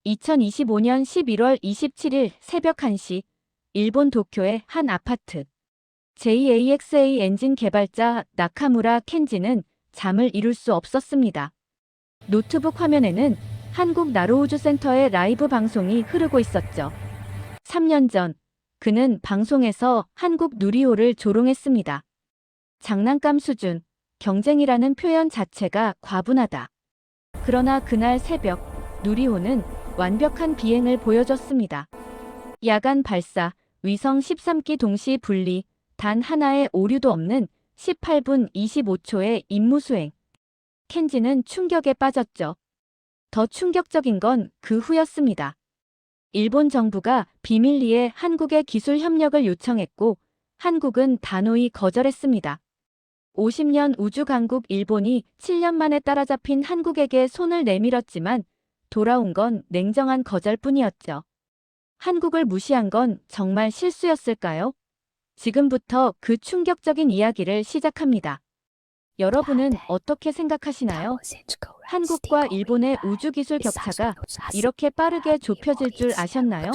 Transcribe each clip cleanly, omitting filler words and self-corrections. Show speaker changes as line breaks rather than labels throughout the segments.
2025년 11월 27일 새벽 1시 일본 도쿄의 한 아파트. JAXA 엔진 개발자 나카무라 켄지는 잠을 이룰 수 없었습니다. 노트북 화면에는 한국 나로우주센터의 라이브 방송이 흐르고 있었죠. 3년 전 그는 방송에서 한국 누리호를 조롱했습니다. 장난감 수준, 경쟁이라는 표현 자체가 과분하다. 그러나 그날 새벽 누리호는 완벽한 비행을 보여줬습니다. 야간 발사, 위성 13기 동시 분리, 단 하나의 오류도 없는 18분 25초의 임무 수행. 켄지는 충격에 빠졌죠. 더 충격적인 건 그 후였습니다. 일본 정부가 비밀리에 한국의 기술 협력을 요청했고 한국은 단호히 거절했습니다. 50년 우주 강국 일본이 7년 만에 따라잡힌 한국에게 손을 내밀었지만 돌아온 건 냉정한 거절뿐이었죠. 한국을 무시한 건 정말 실수였을까요? 지금부터 그 충격적인 이야기를 시작합니다. 여러분은 어떻게 생각하시나요? 한국과 일본의 우주기술 격차가 이렇게 빠르게 좁혀질 줄 아셨나요?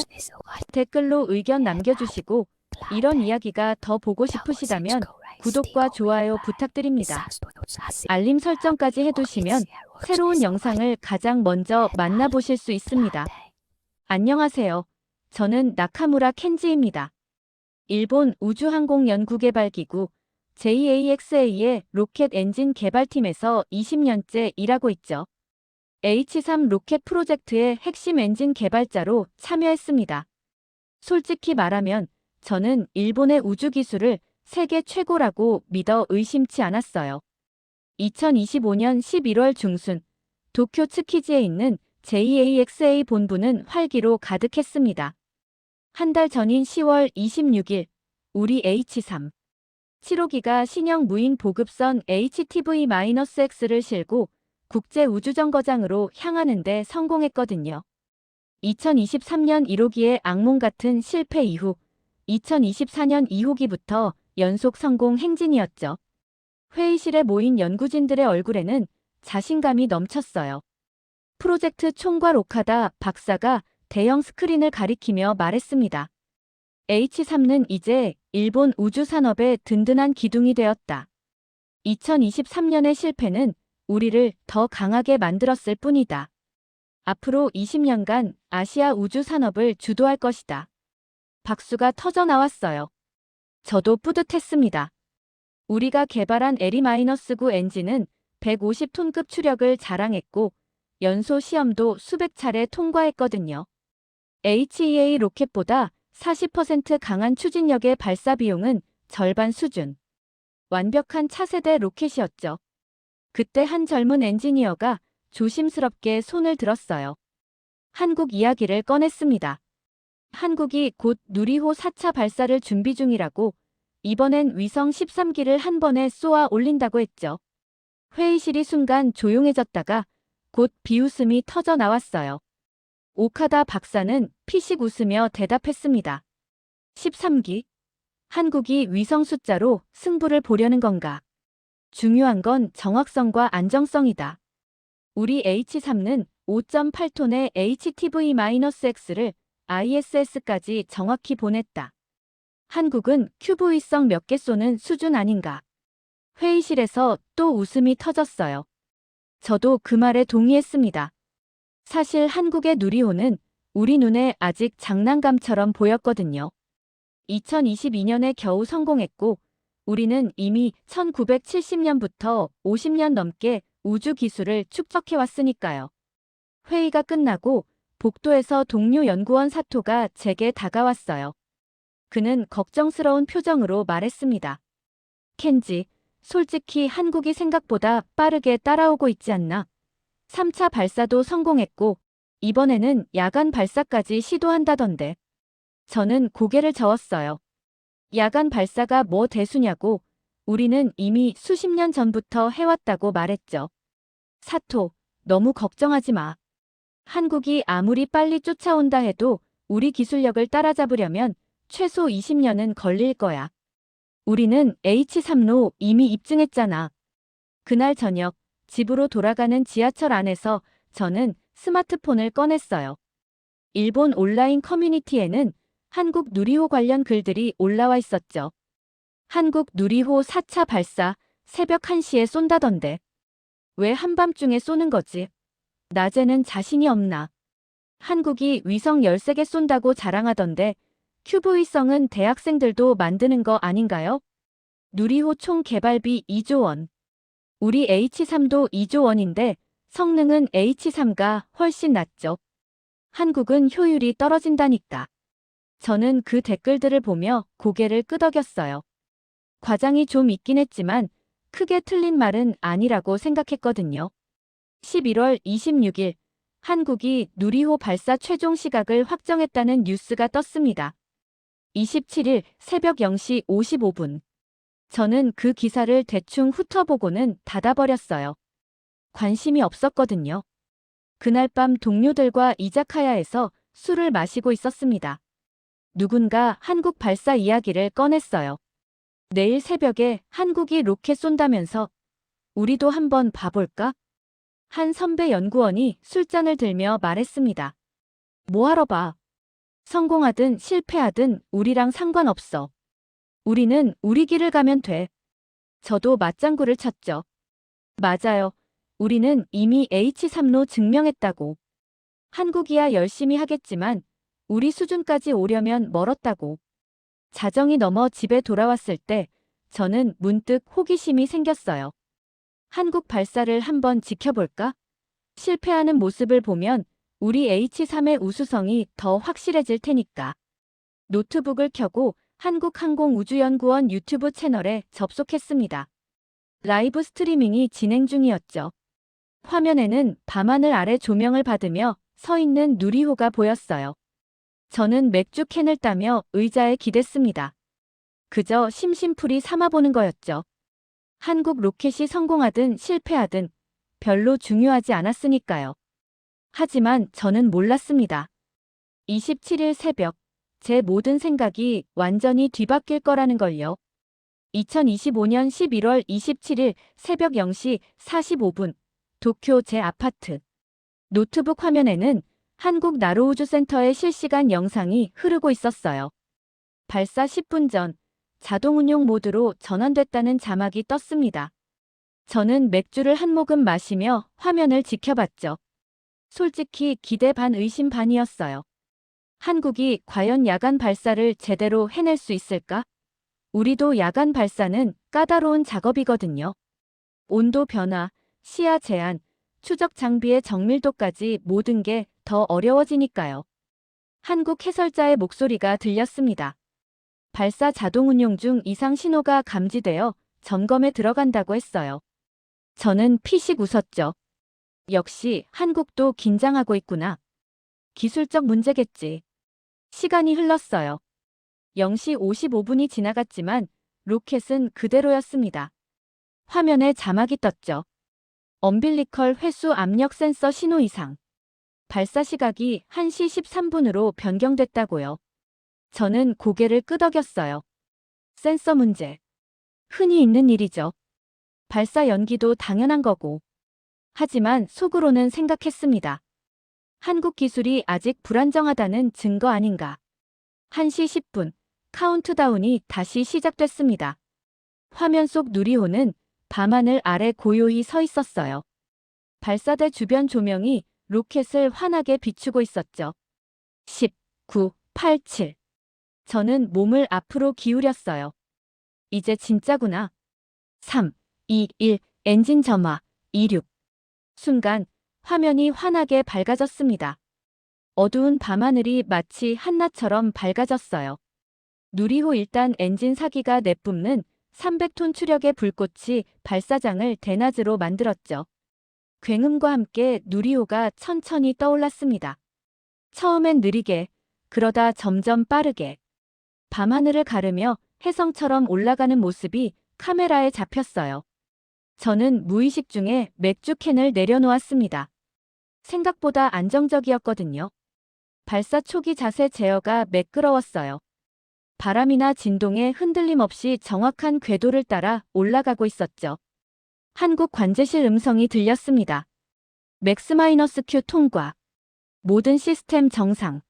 댓글로 의견 남겨주시고 이런 이야기가 더 보고 싶으시다면 구독과 좋아요 부탁드립니다. 알림 설정까지 해두시면 새로운 영상을 가장 먼저 만나보실 수 있습니다. 안녕하세요. 저는 나카무라 켄지입니다. 일본 우주항공연구개발기구 JAXA의 로켓 엔진 개발팀에서 20년째 일하고 있죠. H3 로켓 프로젝트의 핵심 엔진 개발자로 참여했습니다. 솔직히 말하면 저는 일본의 우주기술을 세계 최고라고 믿어 의심치 않았어요. 2025년 11월 중순 도쿄 츠키지에 있는 JAXA 본부는 활기로 가득했습니다. 한 달 전인 10월 26일 우리 H3 7호기가 신형 무인 보급선 HTV-X를 싣고 국제우주정거장으로 향하는 데 성공했거든요. 2023년 1호기의 악몽 같은 실패 이후 2024년 2호기부터 연속 성공 행진이었죠. 회의실에 모인 연구진들의 얼굴에는 자신감이 넘쳤어요. 프로젝트 총괄 오카다 박사가 대형 스크린을 가리키며 말했습니다. H3는 이제 일본 우주산업의 든든한 기둥이 되었다. 2023년의 실패는 우리를 더 강하게 만들었을 뿐이다. 앞으로 20년간 아시아 우주산업을 주도할 것이다. 박수가 터져 나왔어요. 저도 뿌듯했습니다. 우리가 개발한 LE-9 엔진은 150톤급 추력을 자랑했고 연소 시험도 수백 차례 통과했거든요. HEA 로켓보다 40% 강한 추진력의 발사 비용은 절반 수준. 완벽한 차세대 로켓이었죠. 그때 한 젊은 엔지니어가 조심스럽게 손을 들었어요. 한국 이야기를 꺼냈습니다. 한국이 곧 누리호 4차 발사를 준비 중이라고 이번엔 위성 13기를 한 번에 쏘아 올린다고 했죠. 회의실이 순간 조용해졌다가 곧 비웃음이 터져 나왔어요. 오카다 박사는 피식 웃으며 대답했습니다. 13기? 한국이 위성 숫자로 승부를 보려는 건가? 중요한 건 정확성과 안정성이다. 우리 H3는 5.8톤의 HTV-X를 ISS까지 정확히 보냈다. 한국은 큐브 위성 몇 개 쏘는 수준 아닌가? 회의실에서 또 웃음이 터졌어요. 저도 그 말에 동의했습니다. 사실 한국의 누리호는 우리 눈에 아직 장난감처럼 보였거든요. 2022년에 겨우 성공했고 우리는 이미 1970년부터 50년 넘게 우주 기술을 축적해왔으니까요. 회의가 끝나고 복도에서 동료 연구원 사토가 제게 다가왔어요. 그는 걱정스러운 표정으로 말했습니다. 켄지, 솔직히 한국이 생각보다 빠르게 따라오고 있지 않나? 3차 발사도 성공했고 이번에는 야간 발사까지 시도한다던데. 저는 고개를 저었어요. 야간 발사가 뭐 대수냐고. 우리는 이미 수십 년 전부터 해왔다고 말했죠. 사토, 너무 걱정하지 마. 한국이 아무리 빨리 쫓아온다 해도 우리 기술력을 따라잡으려면 최소 20년은 걸릴 거야. 우리는 H3로 이미 입증했잖아. 그날 저녁 집으로 돌아가는 지하철 안에서 저는 스마트폰을 꺼냈어요. 일본 온라인 커뮤니티에는 한국 누리호 관련 글들이 올라와 있었죠. 한국 누리호 4차 발사 새벽 1시에 쏜다던데. 왜 한밤중에 쏘는 거지? 낮에는 자신이 없나? 한국이 위성 13개 쏜다고 자랑하던데 큐브위성은 대학생들도 만드는 거 아닌가요? 누리호 총 개발비 2조 원. 우리 H3도 2조 원인데 성능은 H3가 훨씬 낫죠. 한국은 효율이 떨어진다니까. 저는 그 댓글들을 보며 고개를 끄덕였어요. 과장이 좀 있긴 했지만 크게 틀린 말은 아니라고 생각했거든요. 11월 26일 한국이 누리호 발사 최종 시각을 확정했다는 뉴스가 떴습니다. 27일 새벽 0시 55분. 저는 그 기사를 대충 훑어보고는 닫아버렸어요. 관심이 없었거든요. 그날 밤 동료들과 이자카야에서 술을 마시고 있었습니다. 누군가 한국 발사 이야기를 꺼냈어요. 내일 새벽에 한국이 로켓 쏜다면서 우리도 한번 봐볼까? 한 선배 연구원이 술잔을 들며 말했습니다. 뭐하러 봐? 성공하든 실패하든 우리랑 상관없어. 우리는 우리 길을 가면 돼. 저도 맞장구를 쳤죠. 맞아요. 우리는 이미 H3로 증명했다고. 한국이야 열심히 하겠지만 우리 수준까지 오려면 멀었다고. 자정이 넘어 집에 돌아왔을 때 저는 문득 호기심이 생겼어요. 한국 발사를 한번 지켜볼까? 실패하는 모습을 보면 우리 H3의 우수성이 더 확실해질 테니까. 노트북을 켜고 한국항공우주연구원 유튜브 채널에 접속했습니다. 라이브 스트리밍이 진행 중이었죠. 화면에는 밤하늘 아래 조명을 받으며 서 있는 누리호가 보였어요. 저는 맥주 캔을 따며 의자에 기댔습니다. 그저 심심풀이 삼아보는 거였죠. 한국 로켓이 성공하든 실패하든 별로 중요하지 않았으니까요. 하지만 저는 몰랐습니다. 27일 새벽, 제 모든 생각이 완전히 뒤바뀔 거라는 걸요. 2025년 11월 27일 새벽 0시 45분, 도쿄 제 아파트. 노트북 화면에는 한국 나로우주센터의 실시간 영상이 흐르고 있었어요. 발사 10분 전, 자동운용 모드로 전환됐다는 자막이 떴습니다. 저는 맥주를 한 모금 마시며 화면을 지켜봤죠. 솔직히 기대 반 의심 반이었어요. 한국이 과연 야간 발사를 제대로 해낼 수 있을까? 우리도 야간 발사는 까다로운 작업이거든요. 온도 변화, 시야 제한, 추적 장비의 정밀도까지 모든 게 더 어려워지니까요. 한국 해설자의 목소리가 들렸습니다. 발사 자동 운용 중 이상 신호가 감지되어 점검에 들어간다고 했어요. 저는 피식 웃었죠. 역시 한국도 긴장하고 있구나. 기술적 문제겠지. 시간이 흘렀어요. 0시 55분이 지나갔지만 로켓은 그대로였습니다. 화면에 자막이 떴죠. 엄빌리컬 회수 압력 센서 신호 이상. 발사 시각이 1시 13분으로 변경됐다고요. 저는 고개를 끄덕였어요. 센서 문제. 흔히 있는 일이죠. 발사 연기도 당연한 거고. 하지만 속으로는 생각했습니다. 한국 기술이 아직 불안정하다는 증거 아닌가. 1시 10분, 카운트다운이 다시 시작됐습니다. 화면 속 누리호는 밤하늘 아래 고요히 서 있었어요. 발사대 주변 조명이 로켓을 환하게 비추고 있었죠. 10, 9, 8, 7. 저는 몸을 앞으로 기울였어요. 이제 진짜구나. 3, 2, 1, 엔진 점화, 26. 순간 화면이 환하게 밝아졌습니다. 어두운 밤하늘이 마치 한낮처럼 밝아졌어요. 누리호 1단 엔진 사기가 내뿜는 300톤 추력의 불꽃이 발사장을 대낮으로 만들었죠. 굉음과 함께 누리호가 천천히 떠올랐습니다. 처음엔 느리게, 그러다 점점 빠르게. 밤하늘을 가르며 혜성처럼 올라가는 모습이 카메라에 잡혔어요. 저는 무의식 중에 맥주 캔을 내려놓았습니다. 생각보다 안정적이었거든요. 발사 초기 자세 제어가 매끄러웠어요. 바람이나 진동에 흔들림 없이 정확한 궤도를 따라 올라가고 있었죠. 한국 관제실 음성이 들렸습니다. 맥스-Q 통과. 모든 시스템 정상.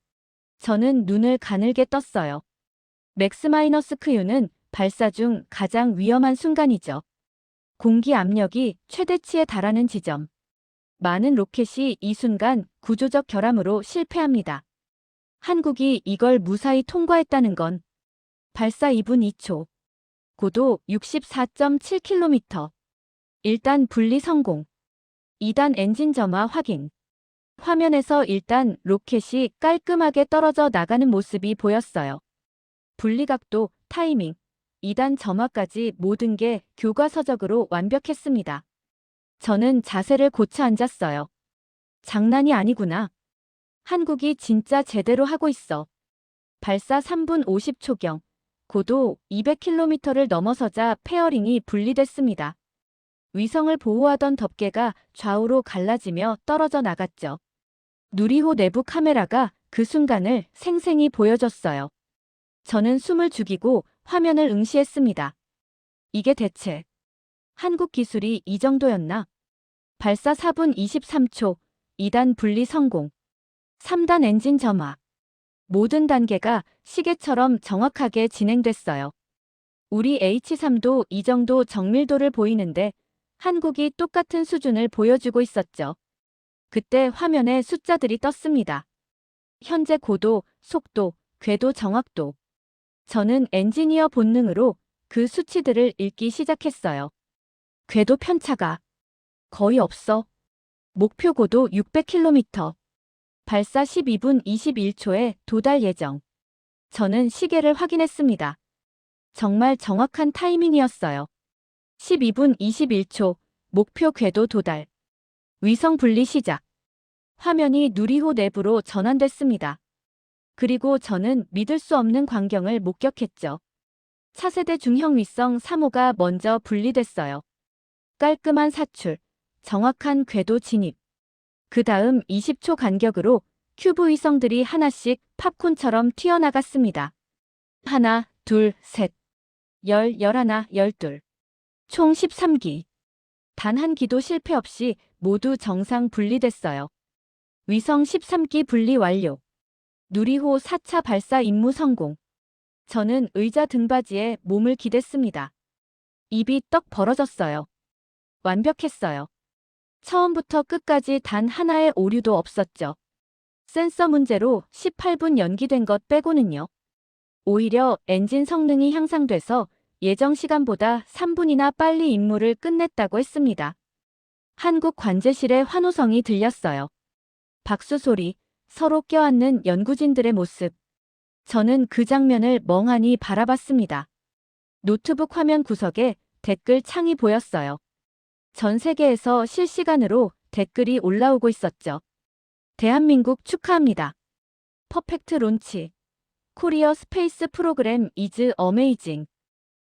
저는 눈을 가늘게 떴어요. 맥스-Q는 발사 중 가장 위험한 순간이죠. 공기 압력이 최대치에 달하는 지점. 많은 로켓이 이 순간 구조적 결함으로 실패합니다. 한국이 이걸 무사히 통과했다는 건 발사 2분 2초, 고도 64.7km. 1단 분리 성공. 2단 엔진 점화 확인. 화면에서 일단 로켓이 깔끔하게 떨어져 나가는 모습이 보였어요. 분리각도, 타이밍, 2단 점화까지 모든 게 교과서적으로 완벽했습니다. 저는 자세를 고쳐 앉았어요. 장난이 아니구나. 한국이 진짜 제대로 하고 있어. 발사 3분 50초경, 고도 200km를 넘어서자 페어링이 분리됐습니다. 위성을 보호하던 덮개가 좌우로 갈라지며 떨어져 나갔죠. 누리호 내부 카메라가 그 순간을 생생히 보여줬어요. 저는 숨을 죽이고 화면을 응시했습니다. 이게 대체 한국 기술이 이 정도였나? 발사 4분 23초, 2단 분리 성공. 3단 엔진 점화. 모든 단계가 시계처럼 정확하게 진행됐어요. 우리 H3도 이 정도 정밀도를 보이는데 한국이 똑같은 수준을 보여주고 있었죠. 그때 화면에 숫자들이 떴습니다. 현재 고도, 속도, 궤도 정확도. 저는 엔지니어 본능으로 그 수치들을 읽기 시작했어요. 궤도 편차가 거의 없어. 목표 고도 600km. 발사 12분 21초에 도달 예정. 저는 시계를 확인했습니다. 정말 정확한 타이밍이었어요. 12분 21초, 목표 궤도 도달. 위성 분리 시작. 화면이 누리호 내부로 전환됐습니다. 그리고 저는 믿을 수 없는 광경을 목격했죠. 차세대 중형 위성 3호가 먼저 분리됐어요. 깔끔한 사출, 정확한 궤도 진입. 그 다음 20초 간격으로 큐브 위성들이 하나씩 팝콘처럼 튀어나갔습니다. 하나, 둘, 셋. 열하나, 열둘. 총 13기. 단 한 기도 실패 없이 모두 정상 분리됐어요. 위성 13기 분리 완료. 누리호 4차 발사 임무 성공. 저는 의자 등받이에 몸을 기댔습니다. 입이 떡 벌어졌어요. 완벽했어요. 처음부터 끝까지 단 하나의 오류도 없었죠. 센서 문제로 18분 연기된 것 빼고는요. 오히려 엔진 성능이 향상돼서 예정 시간보다 3분이나 빨리 임무를 끝냈다고 했습니다. 한국 관제실의 환호성이 들렸어요. 박수 소리, 서로 껴안는 연구진들의 모습. 저는 그 장면을 멍하니 바라봤습니다. 노트북 화면 구석에 댓글 창이 보였어요. 전 세계에서 실시간으로 댓글이 올라오고 있었죠. 대한민국 축하합니다. 퍼펙트 론치. 코리어 스페이스 프로그램 이즈 어메이징.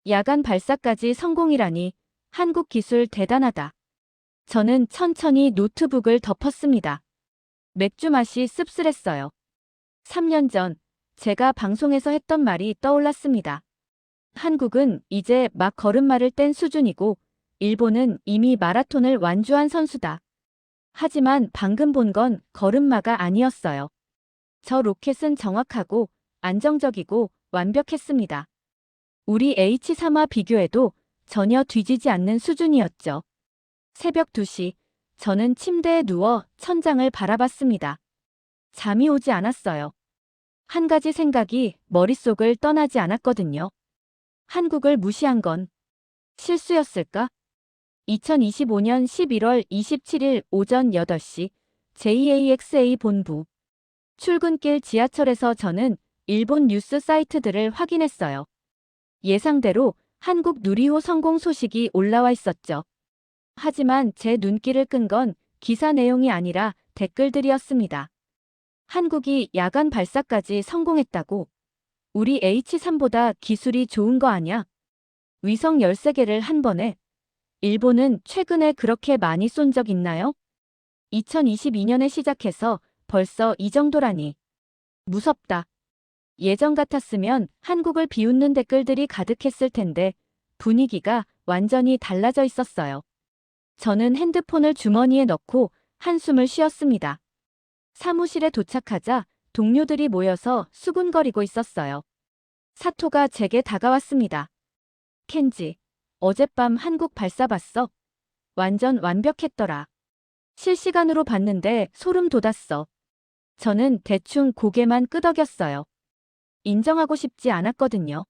야간 발사까지 성공이라니 한국 기술 대단하다. 저는 천천히 노트북을 덮었습니다. 맥주 맛이 씁쓸했어요. 3년 전 제가 방송에서 했던 말이 떠올랐습니다. 한국은 이제 막 걸음마를 뗀 수준이고 일본은 이미 마라톤을 완주한 선수다. 하지만 방금 본 건 걸음마가 아니었어요. 저 로켓은 정확하고 안정적이고 완벽했습니다. 우리 H3와 비교해도 전혀 뒤지지 않는 수준이었죠. 새벽 2시, 저는 침대에 누워 천장을 바라봤습니다. 잠이 오지 않았어요. 한 가지 생각이 머릿속을 떠나지 않았거든요. 한국을 무시한 건 실수였을까? 2025년 11월 27일 오전 8시 JAXA 본부. 출근길 지하철에서 저는 일본 뉴스 사이트들을 확인했어요. 예상대로 한국 누리호 성공 소식이 올라와 있었죠. 하지만 제 눈길을 끈 건 기사 내용이 아니라 댓글들이었습니다. 한국이 야간 발사까지 성공했다고. 우리 H3보다 기술이 좋은 거 아냐? 위성 13개를 한 번에. 일본은 최근에 그렇게 많이 쏜 적 있나요? 2022년에 시작해서 벌써 이 정도라니. 무섭다. 예전 같았으면 한국을 비웃는 댓글들이 가득했을 텐데 분위기가 완전히 달라져 있었어요. 저는 핸드폰을 주머니에 넣고 한숨을 쉬었습니다. 사무실에 도착하자 동료들이 모여서 수군거리고 있었어요. 사토가 제게 다가왔습니다. 켄지, 어젯밤 한국 발사 봤어? 완전 완벽했더라. 실시간으로 봤는데 소름 돋았어. 저는 대충 고개만 끄덕였어요. 인정하고 싶지 않았거든요.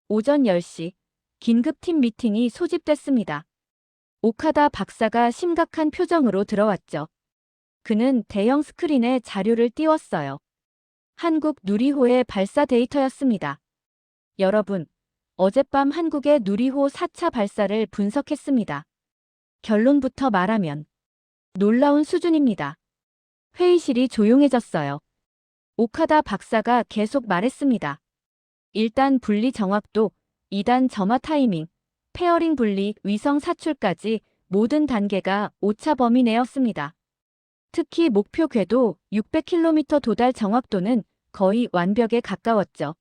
오전 10시, 긴급팀 미팅이 소집됐습니다. 오카다 박사가 심각한 표정으로 들어왔죠. 그는 대형 스크린에 자료를 띄웠어요. 한국 누리호의 발사 데이터였습니다. 여러분, 어젯밤 한국의 누리호 4차 발사를 분석했습니다. 결론부터 말하면 놀라운 수준입니다. 회의실이 조용해졌어요. 오카다 박사가 계속 말했습니다. 1단 분리 정확도, 2단 점화 타이밍, 페어링 분리, 위성 사출까지 모든 단계가 오차 범위 내였습니다. 특히 목표 궤도 600km 도달 정확도는 거의 완벽에 가까웠죠.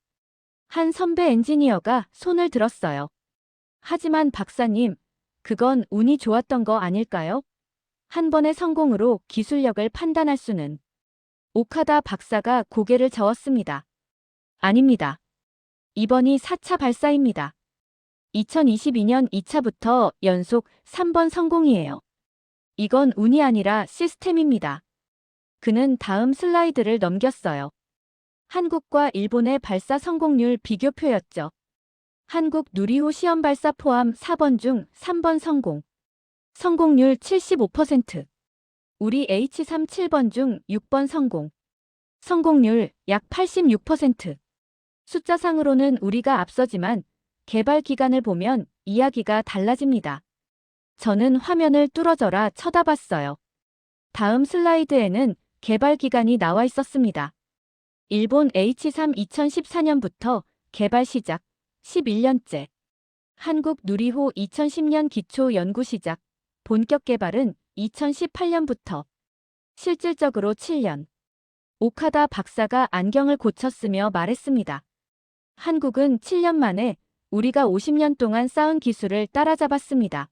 한 선배 엔지니어가 손을 들었어요. 하지만 박사님, 그건 운이 좋았던 거 아닐까요? 한 번의 성공으로 기술력을 판단할 수는. 오카다 박사가 고개를 저었습니다. 아닙니다. 이번이 4차 발사입니다. 2022년 2차부터 연속 3번 성공이에요. 이건 운이 아니라 시스템입니다. 그는 다음 슬라이드를 넘겼어요. 한국과 일본의 발사 성공률 비교표였죠. 한국 누리호 시험 발사 포함 4번 중 3번 성공. 성공률 75%. 우리 H3 7번 중 6번 성공. 성공률 약 86%. 숫자상으로는 우리가 앞서지만 개발 기간을 보면 이야기가 달라집니다. 저는 화면을 뚫어져라 쳐다봤어요. 다음 슬라이드에는 개발 기간이 나와 있었습니다. 일본 H3 2014년부터 개발 시작 11년째. 한국 누리호 2010년 기초 연구 시작. 본격 개발은 2018년부터. 실질적으로 7년. 오카다 박사가 안경을 고쳤으며 말했습니다. 한국은 7년 만에 우리가 50년 동안 쌓은 기술을 따라잡았습니다.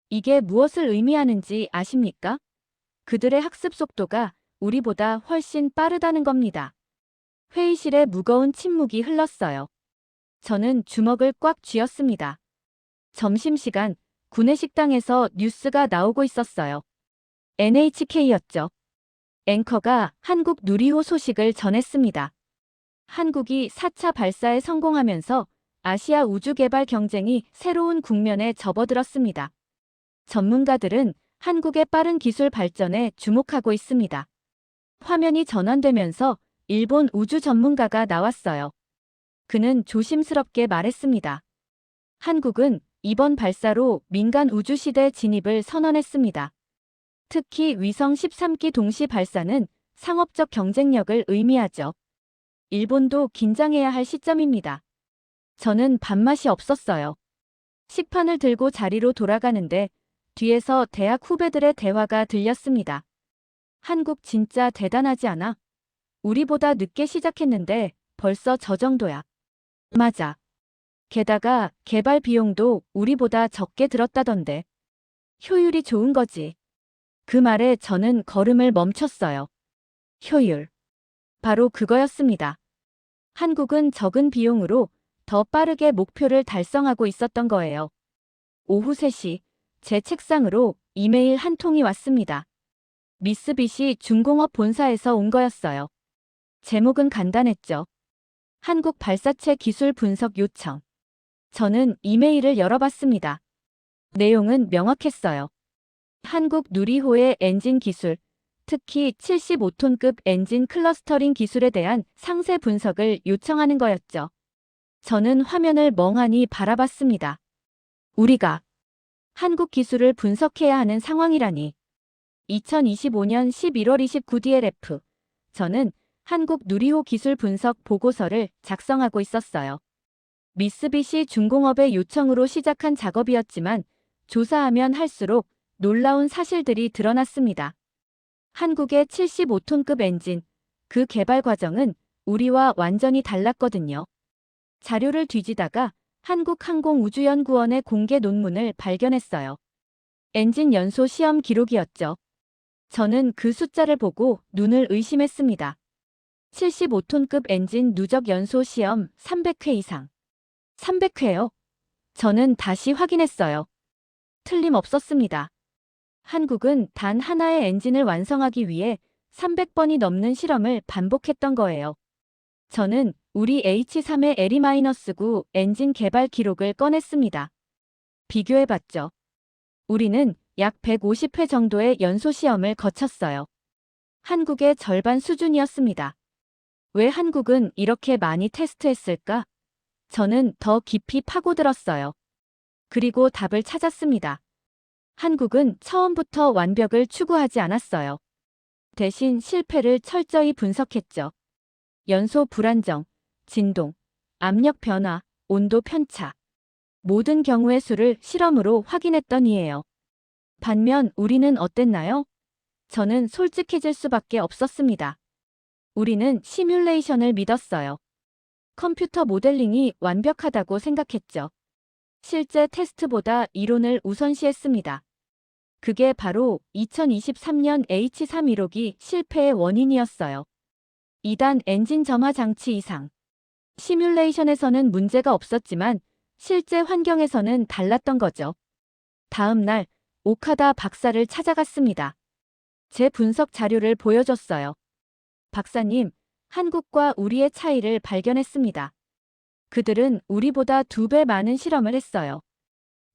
이게 무엇을 의미하는지 아십니까? 그들의 학습 속도가 우리보다 훨씬 빠르다는 겁니다. 회의실에 무거운 침묵이 흘렀어요. 저는 주먹을 꽉 쥐었습니다. 점심시간, 구내식당에서 뉴스가 나오고 있었어요. NHK였죠. 앵커가 한국 누리호 소식을 전했습니다. 한국이 4차 발사에 성공하면서 아시아 우주개발 경쟁이 새로운 국면에 접어들었습니다. 전문가들은 한국의 빠른 기술 발전에 주목하고 있습니다. 화면이 전환되면서 일본 우주 전문가가 나왔어요. 그는 조심스럽게 말했습니다. 한국은 이번 발사로 민간 우주 시대 진입을 선언했습니다. 특히 위성 13기 동시 발사는 상업적 경쟁력을 의미하죠. 일본도 긴장해야 할 시점입니다. 저는 밥맛이 없었어요. 식판을 들고 자리로 돌아가는데 뒤에서 대학 후배들의 대화가 들렸습니다. 한국 진짜 대단하지 않아? 우리보다 늦게 시작했는데 벌써 저 정도야. 맞아. 게다가 개발 비용도 우리보다 적게 들었다던데. 효율이 좋은 거지. 그 말에 저는 걸음을 멈췄어요. 효율. 바로 그거였습니다. 한국은 적은 비용으로 더 빠르게 목표를 달성하고 있었던 거예요. 오후 3시, 제 책상으로 이메일 한 통이 왔습니다. 미쓰비시 중공업 본사에서 온 거였어요. 제목은 간단했죠. 한국 발사체 기술 분석 요청. 저는 이메일을 열어봤습니다. 내용은 명확했어요. 한국 누리호의 엔진 기술, 특히 75톤급 엔진 클러스터링 기술에 대한 상세 분석을 요청하는 거였죠. 저는 화면을 멍하니 바라봤습니다. 우리가 한국 기술을 분석해야 하는 상황이라니. 2025년 11월 29일 DLF. 저는 한국 누리호 기술 분석 보고서를 작성하고 있었어요. 미쓰비시 중공업의 요청으로 시작한 작업이었지만 조사하면 할수록 놀라운 사실들이 드러났습니다. 한국의 75톤급 엔진, 그 개발 과정은 우리와 완전히 달랐거든요. 자료를 뒤지다가 한국항공우주연구원의 공개 논문을 발견했어요. 엔진 연소 시험 기록이었죠. 저는 그 숫자를 보고 눈을 의심했습니다. 75톤급 엔진 누적 연소 시험 300회 이상. 300회요? 저는 다시 확인했어요. 틀림없었습니다. 한국은 단 하나의 엔진을 완성하기 위해 300번이 넘는 실험을 반복했던 거예요. 저는 우리 H3의 LE-9 엔진 개발 기록을 꺼냈습니다. 비교해봤죠. 우리는 약 150회 정도의 연소 시험을 거쳤어요. 한국의 절반 수준이었습니다. 왜 한국은 이렇게 많이 테스트했을까? 저는 더 깊이 파고들었어요. 그리고 답을 찾았습니다. 한국은 처음부터 완벽을 추구하지 않았어요. 대신 실패를 철저히 분석했죠. 연소 불안정, 진동, 압력 변화, 온도 편차. 모든 경우의 수를 실험으로 확인했던 이에요. 반면 우리는 어땠나요? 저는 솔직해질 수밖에 없었습니다. 우리는 시뮬레이션을 믿었어요. 컴퓨터 모델링이 완벽하다고 생각했죠. 실제 테스트보다 이론을 우선시했습니다. 그게 바로 2023년 H316이 실패의 원인이었어요. 2단 엔진 점화 장치 이상. 시뮬레이션에서는 문제가 없었지만 실제 환경에서는 달랐던 거죠. 다음 날 오카다 박사를 찾아갔습니다. 제 분석 자료를 보여줬어요. 박사님, 한국과 우리의 차이를 발견했습니다. 그들은 우리보다 2배 많은 실험을 했어요.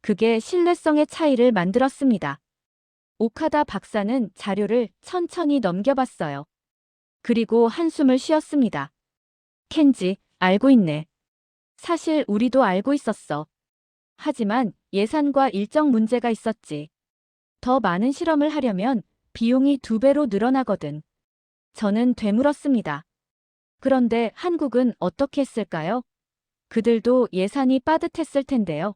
그게 신뢰성의 차이를 만들었습니다. 오카다 박사는 자료를 천천히 넘겨봤어요. 그리고 한숨을 쉬었습니다. 켄지, 알고 있네. 사실 우리도 알고 있었어. 하지만 예산과 일정 문제가 있었지. 더 많은 실험을 하려면 비용이 2배로 늘어나거든. 저는 되물었습니다. 그런데 한국은 어떻게 했을까요? 그들도 예산이 빠듯했을 텐데요.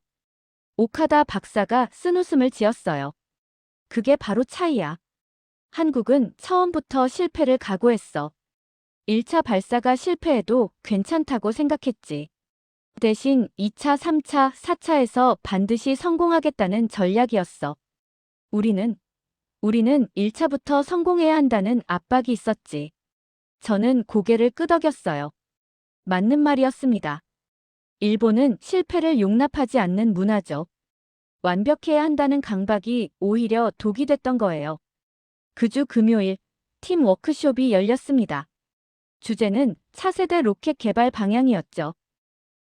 오카다 박사가 쓴웃음을 지었어요. 그게 바로 차이야. 한국은 처음부터 실패를 각오했어. 1차 발사가 실패해도 괜찮다고 생각했지. 대신 2차, 3차, 4차에서 반드시 성공하겠다는 전략이었어. 우리는 1차부터 성공해야 한다는 압박이 있었지. 저는 고개를 끄덕였어요. 맞는 말이었습니다. 일본은 실패를 용납하지 않는 문화죠. 완벽해야 한다는 강박이 오히려 독이 됐던 거예요. 그 주 금요일, 팀 워크숍이 열렸습니다. 주제는 차세대 로켓 개발 방향이었죠.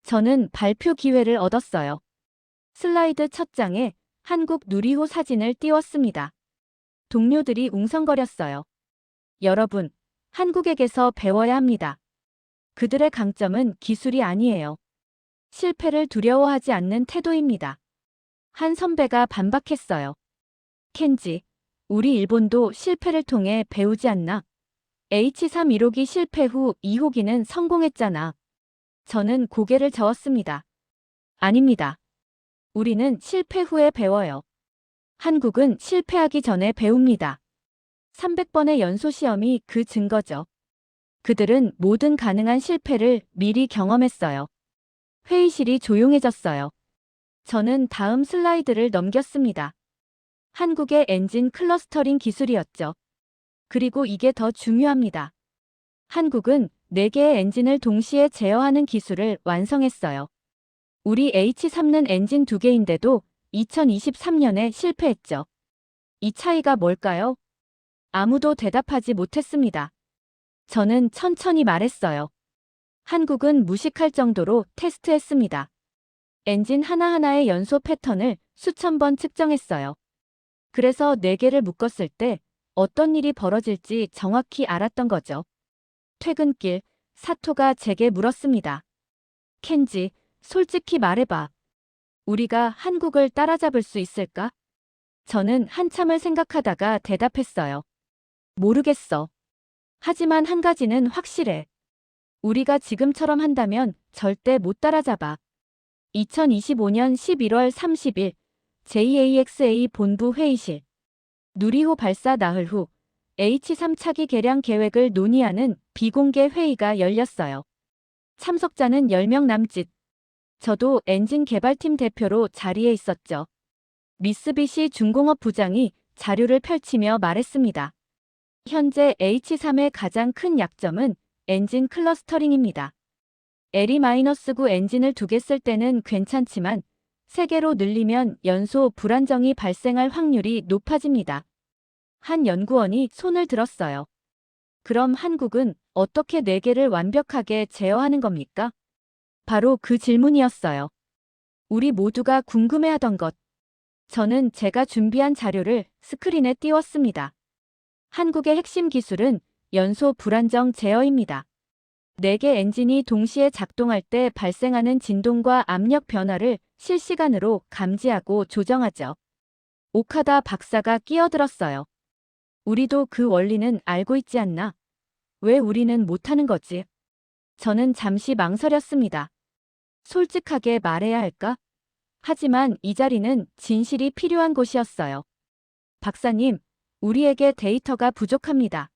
저는 발표 기회를 얻었어요. 슬라이드 첫 장에 한국 누리호 사진을 띄웠습니다. 동료들이 웅성거렸어요. 여러분, 한국에게서 배워야 합니다. 그들의 강점은 기술이 아니에요. 실패를 두려워하지 않는 태도입니다. 한 선배가 반박했어요. 켄지, 우리 일본도 실패를 통해 배우지 않나? H3 1호기 실패 후 2호기는 성공했잖아. 저는 고개를 저었습니다. 아닙니다. 우리는 실패 후에 배워요. 한국은 실패하기 전에 배웁니다. 300번의 연소 시험이 그 증거죠. 그들은 모든 가능한 실패를 미리 경험했어요. 회의실이 조용해졌어요. 저는 다음 슬라이드를 넘겼습니다. 한국의 엔진 클러스터링 기술이었죠. 그리고 이게 더 중요합니다. 한국은 4개의 엔진을 동시에 제어하는 기술을 완성했어요. 우리 H3는 엔진 2개인데도 2023년에 실패했죠. 이 차이가 뭘까요? 아무도 대답하지 못했습니다. 저는 천천히 말했어요. 한국은 무식할 정도로 테스트했습니다. 엔진 하나하나의 연소 패턴을 수천 번 측정했어요. 그래서 4개를 묶었을 때 어떤 일이 벌어질지 정확히 알았던 거죠. 퇴근길, 사토가 제게 물었습니다. 켄지, 솔직히 말해봐. 우리가 한국을 따라잡을 수 있을까? 저는 한참을 생각하다가 대답했어요. 모르겠어. 하지만 한 가지는 확실해. 우리가 지금처럼 한다면 절대 못 따라잡아. 2025년 11월 30일 JAXA 본부 회의실. 누리호 발사 나흘 후 H3 차기 개량 계획을 논의하는 비공개 회의가 열렸어요. 참석자는 10명 남짓. 저도 엔진 개발팀 대표로 자리에 있었죠. 미쓰비시 중공업 부장이 자료를 펼치며 말했습니다. 현재 H3의 가장 큰 약점은 엔진 클러스터링입니다. LE-9 엔진을 2개 쓸 때는 괜찮지만 3개로 늘리면 연소 불안정이 발생할 확률이 높아집니다. 한 연구원이 손을 들었어요. 그럼 한국은 어떻게 4개를 완벽하게 제어하는 겁니까? 바로 그 질문이었어요. 우리 모두가 궁금해하던 것. 저는 제가 준비한 자료를 스크린에 띄웠습니다. 한국의 핵심 기술은 연소 불안정 제어입니다. 4개 엔진이 동시에 작동할 때 발생하는 진동과 압력 변화를 실시간으로 감지하고 조정하죠. 오카다 박사가 끼어들었어요. 우리도 그 원리는 알고 있지 않나? 왜 우리는 못하는 거지? 저는 잠시 망설였습니다. 솔직하게 말해야 할까? 하지만 이 자리는 진실이 필요한 곳이었어요. 박사님, 우리에게 데이터가 부족합니다.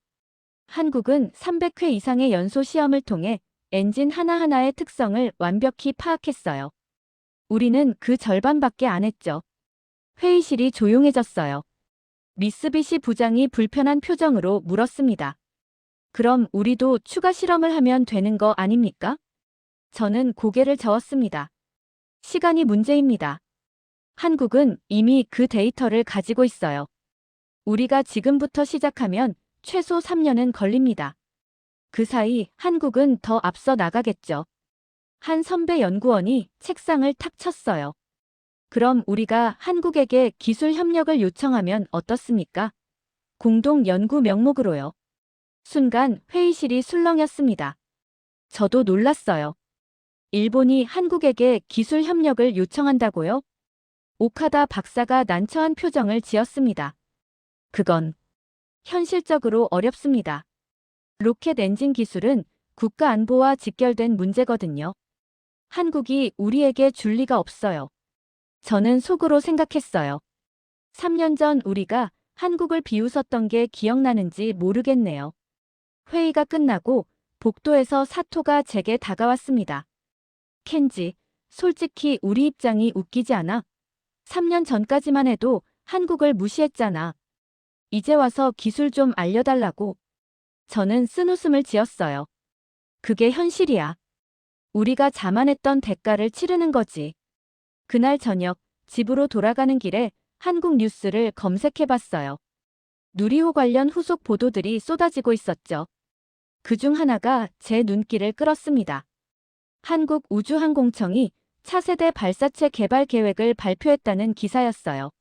한국은 300회 이상의 연소 시험을 통해 엔진 하나하나의 특성을 완벽히 파악했어요. 우리는 그 절반밖에 안 했죠. 회의실이 조용해졌어요. 미쓰비시 부장이 불편한 표정으로 물었습니다. 그럼 우리도 추가 실험을 하면 되는 거 아닙니까? 저는 고개를 저었습니다. 시간이 문제입니다. 한국은 이미 그 데이터를 가지고 있어요. 우리가 지금부터 시작하면 최소 3년은 걸립니다. 그 사이 한국은 더 앞서 나가겠죠. 한 선배 연구원이 책상을 탁 쳤어요. 그럼 우리가 한국에게 기술 협력을 요청하면 어떻습니까? 공동 연구 명목으로요. 순간 회의실이 술렁였습니다. 저도 놀랐어요. 일본이 한국에게 기술 협력을 요청한다고요? 오카다 박사가 난처한 표정을 지었습니다. 그건 현실적으로 어렵습니다. 로켓 엔진 기술은 국가 안보와 직결된 문제거든요. 한국이 우리에게 줄 리가 없어요. 저는 속으로 생각했어요. 3년 전 우리가 한국을 비웃었던 게 기억나는지 모르겠네요. 회의가 끝나고 복도에서 사토가 제게 다가왔습니다. 켄지, 솔직히 우리 입장이 웃기지 않아? 3년 전까지만 해도 한국을 무시했잖아. 이제 와서 기술 좀 알려달라고. 저는 쓴웃음을 지었어요. 그게 현실이야. 우리가 자만했던 대가를 치르는 거지. 그날 저녁 집으로 돌아가는 길에 한국 뉴스를 검색해봤어요. 누리호 관련 후속 보도들이 쏟아지고 있었죠. 그중 하나가 제 눈길을 끌었습니다. 한국우주항공청이 차세대 발사체 개발 계획을 발표했다는 기사였어요.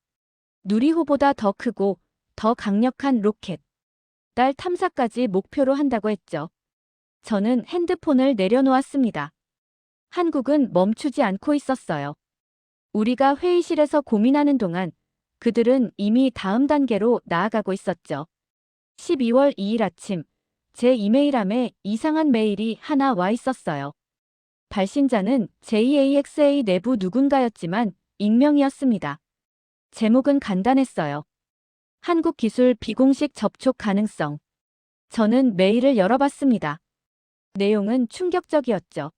누리호보다 더 크고 더 강력한 로켓, 달 탐사까지 목표로 한다고 했죠. 저는 핸드폰을 내려놓았습니다. 한국은 멈추지 않고 있었어요. 우리가 회의실에서 고민하는 동안 그들은 이미 다음 단계로 나아가고 있었죠. 12월 2일 아침, 제 이메일함에 이상한 메일이 하나 와 있었어요. 발신자는 JAXA 내부 누군가였지만 익명이었습니다. 제목은 간단했어요. 한국 기술 비공식 접촉 가능성. 저는 메일을 열어봤습니다. 내용은 충격적이었죠.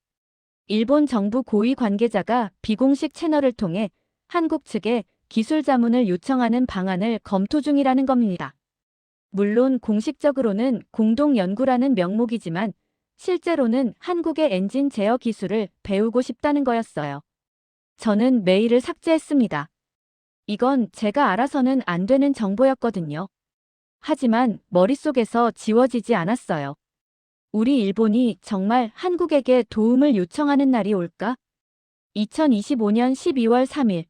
일본 정부 고위 관계자가 비공식 채널을 통해 한국 측에 기술 자문을 요청하는 방안을 검토 중이라는 겁니다. 물론 공식적으로는 공동 연구라는 명목이지만 실제로는 한국의 엔진 제어 기술을 배우고 싶다는 거였어요. 저는 메일을 삭제했습니다. 이건 제가 알아서는 안 되는 정보였거든요. 하지만 머릿속에서 지워지지 않았어요. 우리 일본이 정말 한국에게 도움을 요청하는 날이 올까? 2025년 12월 3일,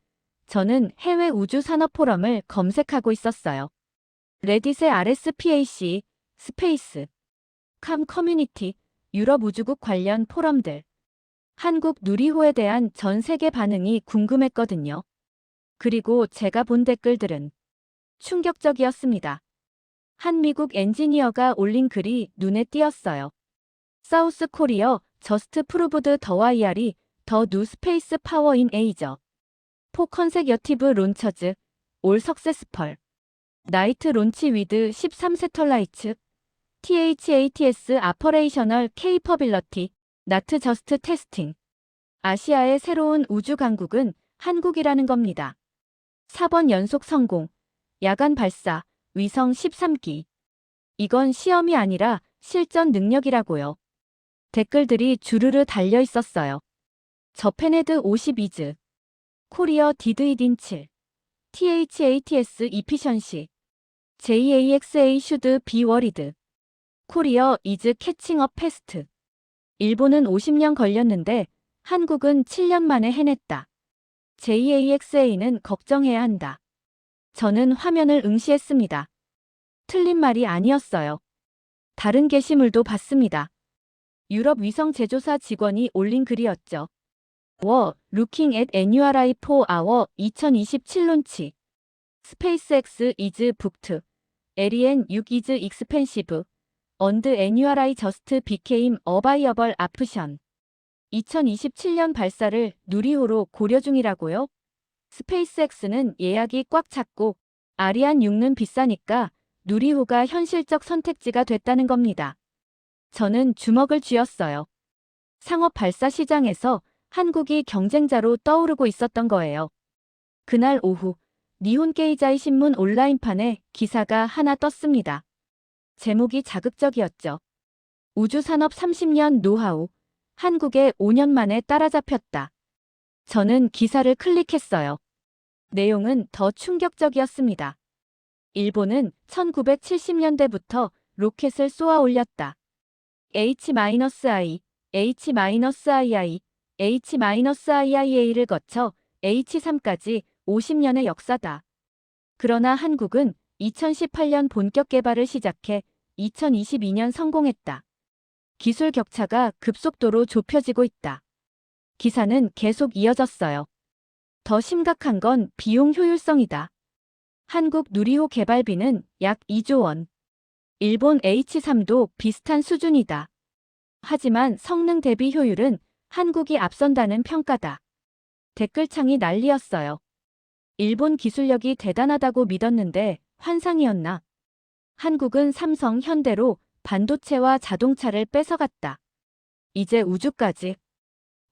저는 해외 우주 산업 포럼을 검색하고 있었어요. 레딧의 RSPAC, 스페이스, 캄 커뮤니티, 유럽 우주국 관련 포럼들. 한국 누리호에 대한 전 세계 반응이 궁금했거든요. 그리고 제가 본 댓글들은 충격적이었습니다. 한 미국 엔지니어가 올린 글이 눈에 띄었어요. 사우스 코리어 저스트 프루브드 더 와이알이 더 뉴 스페이스 파워 인 에이저. 포 컨세겨티브 론처즈 올 석세스펄. 나이트 론치 위드 13 세털라이츠. THATS 아퍼레이셔널 케이퍼빌러티. 나트 저스트 테스팅. 아시아의 새로운 우주 강국은 한국이라는 겁니다. 4번 연속 성공. 야간 발사. 위성 13기. 이건 시험이 아니라 실전 능력이라고요. 댓글들이 주르르 달려 있었어요. 저펜헤드 52즈. 코리어 디드 이딘 7. THATS 이피션시. JAXA 슈드 비 워리드. 코리어 이즈 캐칭 업 패스트. 일본은 50년 걸렸는데 한국은 7년 만에 해냈다. JAXA는 걱정해야 한다. 저는 화면을 응시했습니다. 틀린 말이 아니었어요. 다른 게시물도 봤습니다. 유럽 위성 제조사 직원이 올린 글이었죠. Looking at NURI for our 2027 론치. SpaceX is booked. Ariane 6 is expensive. And NURI just became a viable option. 2027년 발사를 누리호로 고려 중이라고요? 스페이스X는 예약이 꽉 찼고 아리안 6는 비싸니까 누리호가 현실적 선택지가 됐다는 겁니다. 저는 주먹을 쥐었어요. 상업 발사 시장에서 한국이 경쟁자로 떠오르고 있었던 거예요. 그날 오후 니혼 게이자이 신문 온라인판에 기사가 하나 떴습니다. 제목이 자극적이었죠. 우주산업 30년 노하우, 한국에 5년 만에 따라잡혔다. 저는 기사를 클릭했어요. 내용은 더 충격적이었습니다. 일본은 1970년대부터 로켓을 쏘아 올렸다. H-I, H-II, H-IIA를 거쳐 H3까지 50년의 역사다. 그러나 한국은 2018년 본격 개발을 시작해 2022년 성공했다. 기술 격차가 급속도로 좁혀지고 있다. 기사는 계속 이어졌어요. 더 심각한 건 비용 효율성이다. 한국 누리호 개발비는 약 2조 원. 일본 H3도 비슷한 수준이다. 하지만 성능 대비 효율은 한국이 앞선다는 평가다. 댓글창이 난리였어요. 일본 기술력이 대단하다고 믿었는데 환상이었나? 한국은 삼성, 현대로 반도체와 자동차를 뺏어갔다. 이제 우주까지.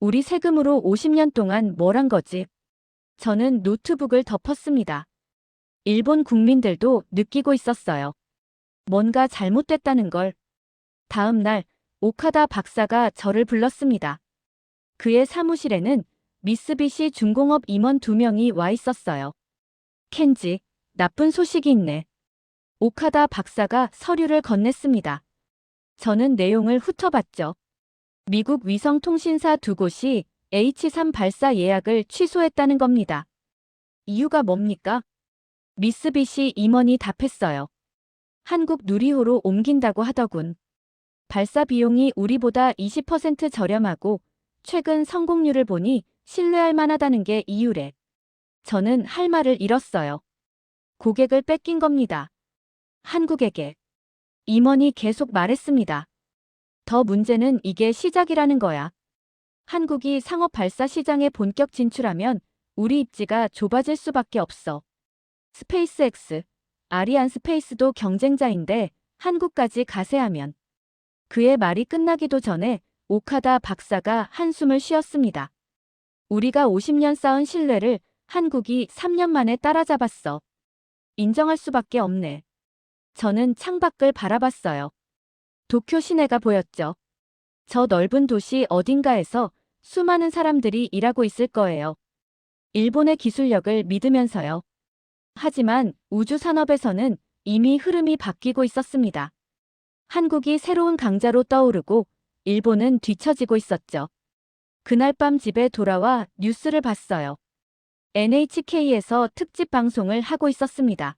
우리 세금으로 50년 동안 뭘 한 거지? 저는 노트북을 덮었습니다. 일본 국민들도 느끼고 있었어요. 뭔가 잘못됐다는 걸. 다음 날 오카다 박사가 저를 불렀습니다. 그의 사무실에는 미쓰비시 중공업 임원 2명이 와 있었어요. 켄지, 나쁜 소식이 있네. 오카다 박사가 서류를 건넸습니다. 저는 내용을 훑어봤죠. 미국 위성통신사 2곳이 H3 발사 예약을 취소했다는 겁니다. 이유가 뭡니까? 미쓰비시 임원이 답했어요. 한국 누리호로 옮긴다고 하더군. 발사 비용이 우리보다 20% 저렴하고 최근 성공률을 보니 신뢰할 만하다는 게 이유래. 저는 할 말을 잃었어요. 고객을 뺏긴 겁니다. 한국에게. 임원이 계속 말했습니다. 더 문제는 이게 시작이라는 거야. 한국이 상업 발사 시장에 본격 진출하면 우리 입지가 좁아질 수밖에 없어. 스페이스X, 아리안 스페이스도 경쟁자인데 한국까지 가세하면. 그의 말이 끝나기도 전에 오카다 박사가 한숨을 쉬었습니다. 우리가 50년 쌓은 신뢰를 한국이 3년 만에 따라잡았어. 인정할 수밖에 없네. 저는 창밖을 바라봤어요. 도쿄 시내가 보였죠. 저 넓은 도시 어딘가에서 수많은 사람들이 일하고 있을 거예요. 일본의 기술력을 믿으면서요. 하지만 우주 산업에서는 이미 흐름이 바뀌고 있었습니다. 한국이 새로운 강자로 떠오르고 일본은 뒤처지고 있었죠. 그날 밤 집에 돌아와 뉴스를 봤어요. NHK에서 특집 방송을 하고 있었습니다.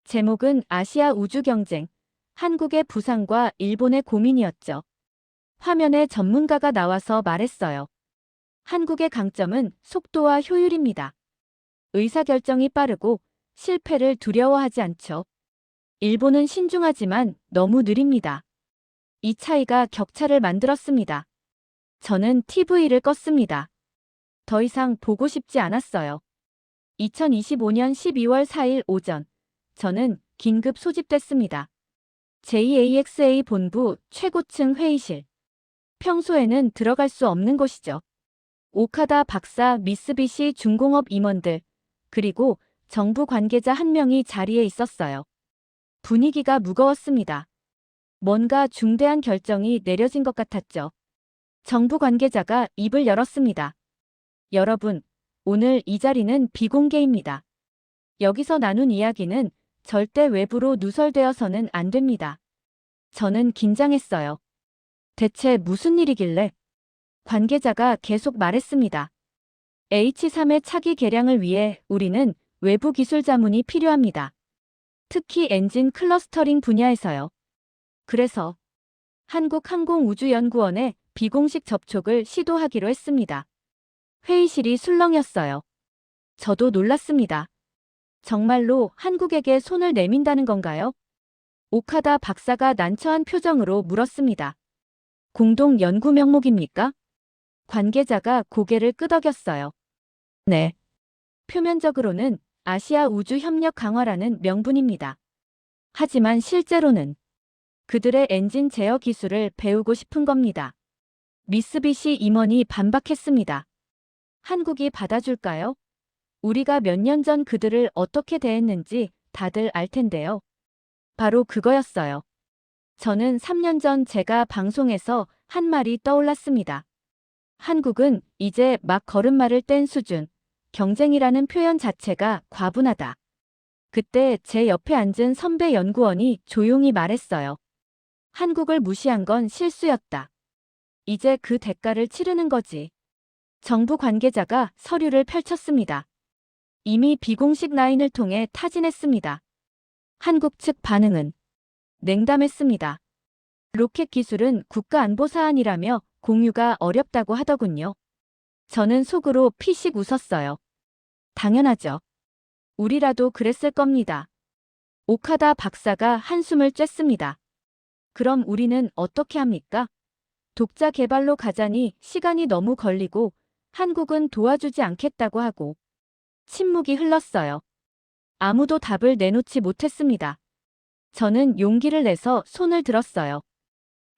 제목은 아시아 우주 경쟁, 한국의 부상과 일본의 고민이었죠. 화면에 전문가가 나와서 말했어요. 한국의 강점은 속도와 효율입니다. 의사결정이 빠르고 실패를 두려워하지 않죠. 일본은 신중하지만 너무 느립니다. 이 차이가 격차를 만들었습니다. 저는 TV를 껐습니다. 더 이상 보고 싶지 않았어요. 2025년 12월 4일 오전, 저는 긴급 소집됐습니다. JAXA 본부 최고층 회의실. 평소에는 들어갈 수 없는 곳이죠. 오카다 박사, 미쓰비시 중공업 임원들, 그리고 정부 관계자 한 명이 자리에 있었어요. 분위기가 무거웠습니다. 뭔가 중대한 결정이 내려진 것 같았죠. 정부 관계자가 입을 열었습니다. 여러분, 오늘 이 자리는 비공개입니다. 여기서 나눈 이야기는 절대 외부로 누설되어서는 안 됩니다. 저는 긴장했어요. 대체 무슨 일이길래? 관계자가 계속 말했습니다. H3의 차기 개량을 위해 우리는 외부 기술 자문이 필요합니다. 특히 엔진 클러스터링 분야에서요. 그래서 한국항공우주연구원에 비공식 접촉을 시도하기로 했습니다. 회의실이 술렁였어요. 저도 놀랐습니다. 정말로 한국에게 손을 내민다는 건가요? 오카다 박사가 난처한 표정으로 물었습니다. 공동 연구 명목입니까? 관계자가 고개를 끄덕였어요. 네. 표면적으로는 아시아 우주 협력 강화라는 명분입니다. 하지만 실제로는 그들의 엔진 제어 기술을 배우고 싶은 겁니다. 미쓰비시 임원이 반박했습니다. 한국이 받아줄까요? 우리가 몇 년 전 그들을 어떻게 대했는지 다들 알 텐데요. 바로 그거였어요. 저는 3년 전 제가 방송에서 한 말이 떠올랐습니다. 한국은 이제 막 걸음마를 뗀 수준, 경쟁이라는 표현 자체가 과분하다. 그때 제 옆에 앉은 선배 연구원이 조용히 말했어요. 한국을 무시한 건 실수였다. 이제 그 대가를 치르는 거지. 정부 관계자가 서류를 펼쳤습니다. 이미 비공식 라인을 통해 타진했습니다. 한국 측 반응은 냉담했습니다. 로켓 기술은 국가안보 사안이라며 공유가 어렵다고 하더군요. 저는 속으로 피식 웃었어요. 당연하죠. 우리라도 그랬을 겁니다. 오카다 박사가 한숨을 쬐습니다. 그럼 우리는 어떻게 합니까? 독자 개발로 가자니 시간이 너무 걸리고 한국은 도와주지 않겠다고 하고 침묵이 흘렀어요. 아무도 답을 내놓지 못했습니다. 저는 용기를 내서 손을 들었어요.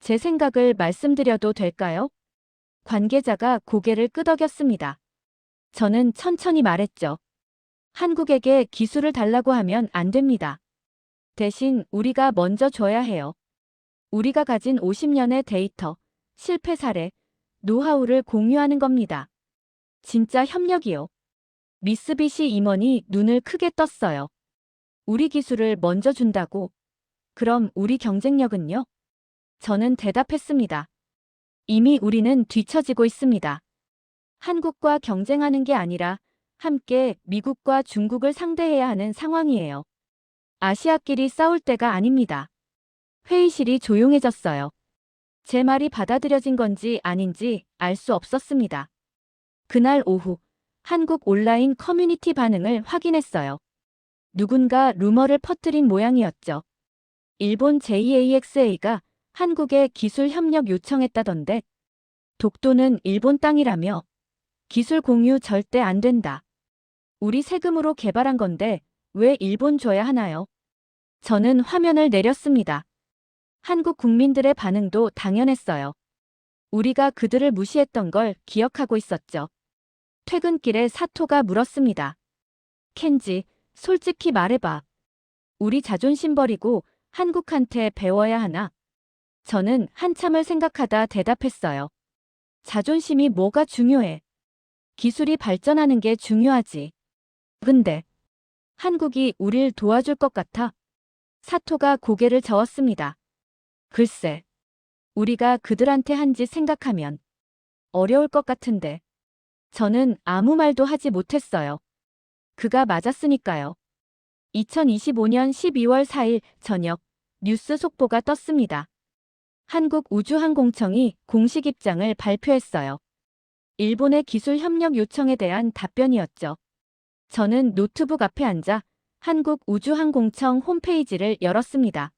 제 생각을 말씀드려도 될까요? 관계자가 고개를 끄덕였습니다. 저는 천천히 말했죠. 한국에게 기술을 달라고 하면 안 됩니다. 대신 우리가 먼저 줘야 해요. 우리가 가진 50년의 데이터, 실패 사례, 노하우를 공유하는 겁니다. 진짜 협력이요. 미쓰비시 임원이 눈을 크게 떴어요. 우리 기술을 먼저 준다고? 그럼 우리 경쟁력은요? 저는 대답했습니다. 이미 우리는 뒤처지고 있습니다. 한국과 경쟁하는 게 아니라 함께 미국과 중국을 상대해야 하는 상황이에요. 아시아끼리 싸울 때가 아닙니다. 회의실이 조용해졌어요. 제 말이 받아들여진 건지 아닌지 알 수 없었습니다. 그날 오후 한국 온라인 커뮤니티 반응을 확인했어요. 누군가 루머를 퍼뜨린 모양이었죠. 일본 JAXA가 한국에 기술 협력 요청했다던데 독도는 일본 땅이라며 기술 공유 절대 안 된다. 우리 세금으로 개발한 건데 왜 일본 줘야 하나요? 저는 화면을 내렸습니다. 한국 국민들의 반응도 당연했어요. 우리가 그들을 무시했던 걸 기억하고 있었죠. 퇴근길에 사토가 물었습니다. 켄지, 솔직히 말해봐. 우리 자존심 버리고 한국한테 배워야 하나? 저는 한참을 생각하다 대답했어요. 자존심이 뭐가 중요해? 기술이 발전하는 게 중요하지. 근데 한국이 우릴 도와줄 것 같아? 사토가 고개를 저었습니다. 글쎄, 우리가 그들한테 한 짓 생각하면 어려울 것 같은데. 저는 아무 말도 하지 못했어요. 그가 맞았으니까요. 2025년 12월 4일 저녁 뉴스 속보가 떴습니다. 한국우주항공청이 공식 입장을 발표했어요. 일본의 기술 협력 요청에 대한 답변이었죠. 저는 노트북 앞에 앉아 한국우주항공청 홈페이지를 열었습니다.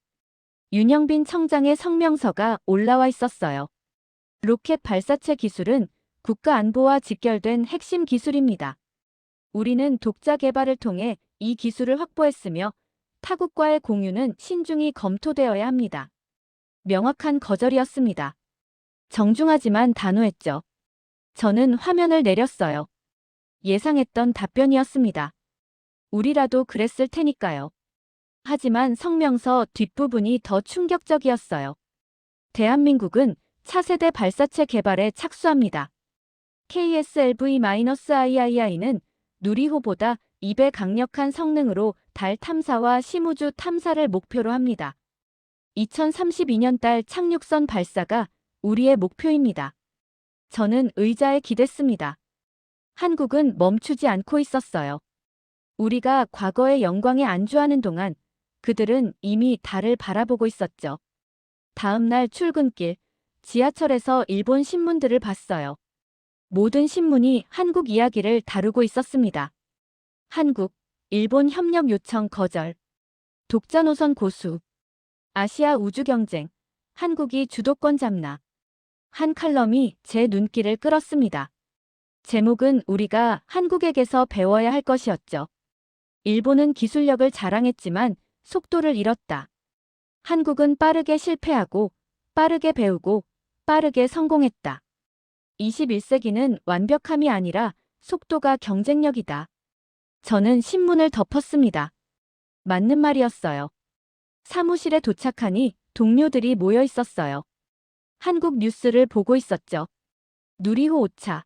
윤영빈 청장의 성명서가 올라와 있었어요. 로켓 발사체 기술은 국가 안보와 직결된 핵심 기술입니다. 우리는 독자 개발을 통해 이 기술을 확보했으며 타국과의 공유는 신중히 검토되어야 합니다. 명확한 거절이었습니다. 정중하지만 단호했죠. 저는 화면을 내렸어요. 예상했던 답변이었습니다. 우리라도 그랬을 테니까요. 하지만 성명서 뒷부분이 더 충격적이었어요. 대한민국은 차세대 발사체 개발에 착수합니다. KSLV-III는 누리호보다 2배 강력한 성능으로 달 탐사와 심우주 탐사를 목표로 합니다. 2032년 달 착륙선 발사가 우리의 목표입니다. 저는 의자에 기댔습니다. 한국은 멈추지 않고 있었어요. 우리가 과거의 영광에 안주하는 동안 그들은 이미 달을 바라보고 있었죠. 다음 날 출근길, 지하철에서 일본 신문들을 봤어요. 모든 신문이 한국 이야기를 다루고 있었습니다. 한국, 일본 협력 요청 거절. 독자 노선 고수. 아시아 우주 경쟁. 한국이 주도권 잡나. 한 칼럼이 제 눈길을 끌었습니다. 제목은 우리가 한국에게서 배워야 할 것이었죠. 일본은 기술력을 자랑했지만 속도를 잃었다. 한국은 빠르게 실패하고 빠르게 배우고 빠르게 성공했다. 21세기는 완벽함이 아니라 속도가 경쟁력이다. 저는 신문을 덮었습니다. 맞는 말이었어요. 사무실에 도착하니 동료들이 모여 있었어요. 한국 뉴스를 보고 있었죠. 누리호 5차,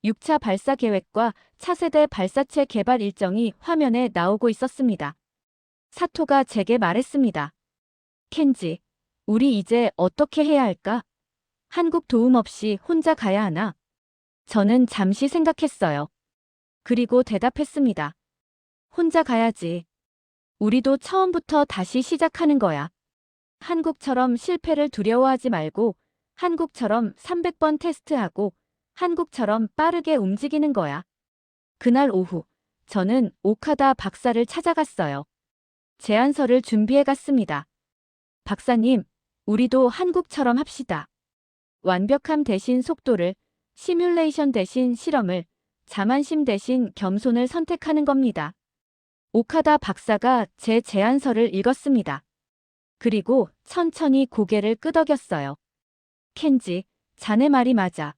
6차 발사 계획과 차세대 발사체 개발 일정이 화면에 나오고 있었습니다. 사토가 제게 말했습니다. 켄지, 우리 이제 어떻게 해야 할까? 한국 도움 없이 혼자 가야 하나? 저는 잠시 생각했어요. 그리고 대답했습니다. 혼자 가야지. 우리도 처음부터 다시 시작하는 거야. 한국처럼 실패를 두려워하지 말고 한국처럼 300번 테스트하고 한국처럼 빠르게 움직이는 거야. 그날 오후, 저는 오카다 박사를 찾아갔어요. 제안서를 준비해 갔습니다. 박사님, 우리도 한국처럼 합시다. 완벽함 대신 속도를, 시뮬레이션 대신 실험을, 자만심 대신 겸손을 선택하는 겁니다. 오카다 박사가 제 제안서를 읽었습니다. 그리고 천천히 고개를 끄덕였어요. 켄지, 자네 말이 맞아.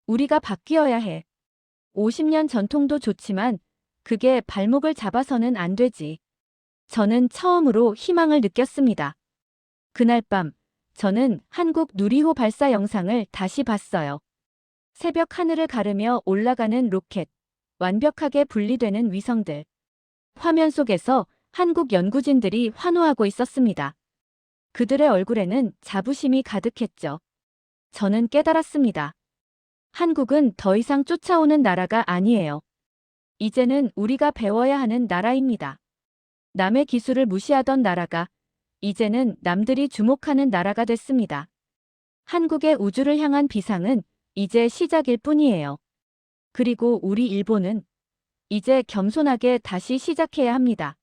우리가 바뀌어야 해. 50년 전통도 좋지만 그게 발목을 잡아서는 안 되지. 저는 처음으로 희망을 느꼈습니다. 그날 밤, 저는 한국 누리호 발사 영상을 다시 봤어요. 새벽 하늘을 가르며 올라가는 로켓, 완벽하게 분리되는 위성들. 화면 속에서 한국 연구진들이 환호하고 있었습니다. 그들의 얼굴에는 자부심이 가득했죠. 저는 깨달았습니다. 한국은 더 이상 쫓아오는 나라가 아니에요. 이제는 우리가 배워야 하는 나라입니다. 남의 기술을 무시하던 나라가 이제는 남들이 주목하는 나라가 됐습니다. 한국의 우주를 향한 비상은 이제 시작일 뿐이에요. 그리고 우리 일본은 이제 겸손하게 다시 시작해야 합니다.